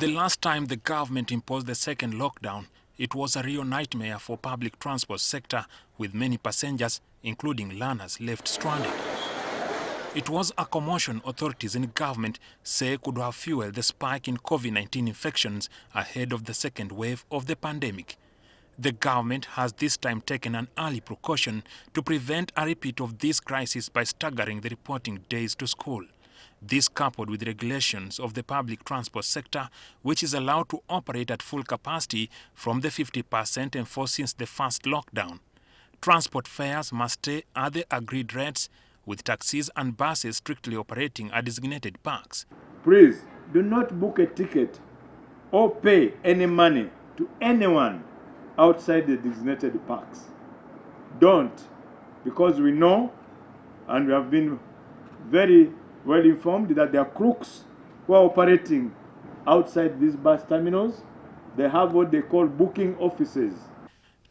The last time the government imposed the second lockdown, it was a real nightmare for public transport sector, with many passengers, including learners, left stranded. It was a commotion authorities in government say could have fueled the spike in COVID-19 infections ahead of the second wave of the pandemic. The government has this time taken an early precaution to prevent a repeat of this crisis by staggering the reporting days to school. This coupled with regulations of the public transport sector, which is allowed to operate at full capacity from the 50% enforced since the first lockdown. Transport fares must stay at the agreed rates, with taxis and buses strictly operating at designated parks. Please do not book a ticket or pay any money to anyone outside the designated parks. Don't, because we know and we have been very well informed that there are crooks who are operating outside these bus terminals. They have what they call booking offices.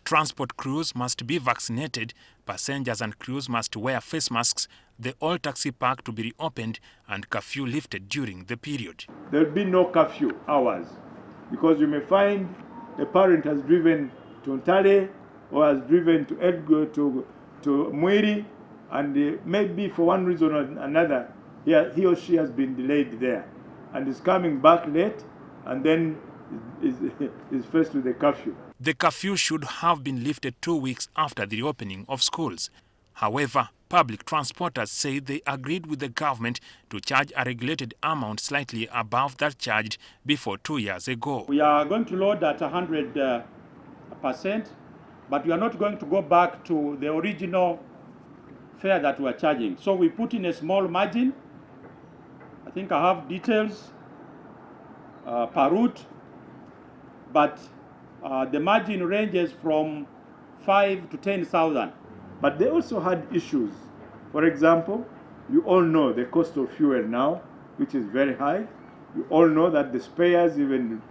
Transport crews must be vaccinated, passengers and crews must wear face masks, the all taxi park to be reopened, and curfew lifted during the period. There will be no curfew hours, because you may find a parent has driven to Ntale or has driven to Edgo to Mwiri, and maybe for one reason or another, he or she has been delayed there and is coming back late and then is faced with a curfew. The curfew should have been lifted 2 weeks after the reopening of schools. However, public transporters say they agreed with the government to charge a regulated amount slightly above that charged before 2 years ago. We are going to load at 100%, but we are not going to go back to the original fare that we are charging. So we put in a small margin. I think I have details per route, but the margin ranges from 5 to 10,000. But they also had issues. For example, you all know the cost of fuel now, which is very high. You all know that the spares, even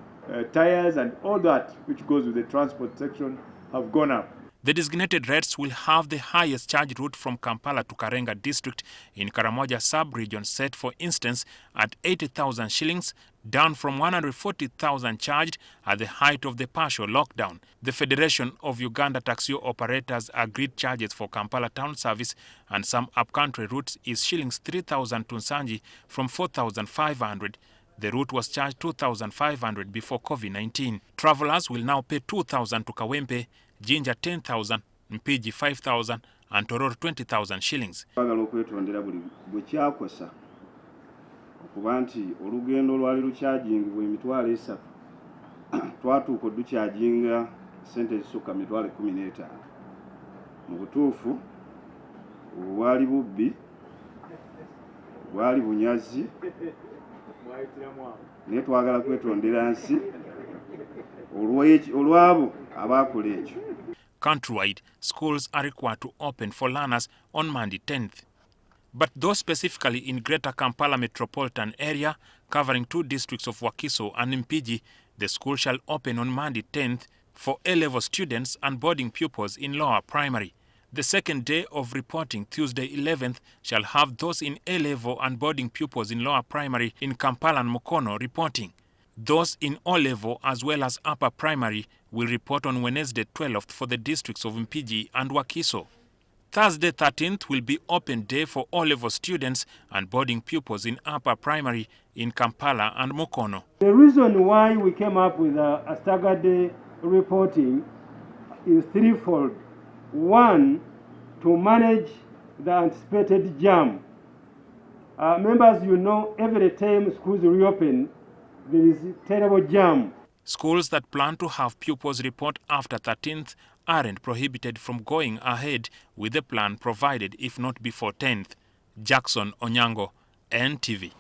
tires and all that, which goes with the transport section, have gone up. The designated rates will have the highest charge route from Kampala to Karenga district in Karamoja sub-region set, for instance, at 80,000 shillings, down from 140,000 charged at the height of the partial lockdown. The Federation of Uganda Taxi Operators agreed charges for Kampala town service and some upcountry routes is shillings 3,000 to Nsanji from 4,500. The route was charged 2,500 before COVID-19. Travelers will now pay 2,000 to Kawempe, Jinja 10,000, Mpigi 5,000 and Tororo 20,000 shillings. Okuba nti olugendo lwali lukyajingibwa emitwalo 3 twatuuka dukyajinga ssente ezisukka mitwalo 15. Mu butuufu obwali bubbi, bwali bunyazi, naye twagala kwetondera nsi olwabo abaakola ekyo. Countrywide, schools are required to open for learners on Monday 10th. But those specifically in Greater Kampala metropolitan area, covering 2 districts of Wakiso and Mpigi, the school shall open on Monday 10th for A-level students and boarding pupils in lower primary. The second day of reporting, Tuesday 11th, shall have those in A-level and boarding pupils in lower primary in Kampala and Mukono reporting. Those in O-level as well as upper primary will report on Wednesday 12th for the districts of Mpigi and Wakiso. Thursday 13th will be open day for O-level students and boarding pupils in upper primary in Kampala and Mukono. The reason why we came up with a staggered day reporting is threefold. One, to manage the anticipated jam. Members, you know, every time schools reopen, there is a terrible jam. Schools that plan to have pupils report after 13th aren't prohibited from going ahead with the plan provided if not before 10th. Jackson Onyango, NTV.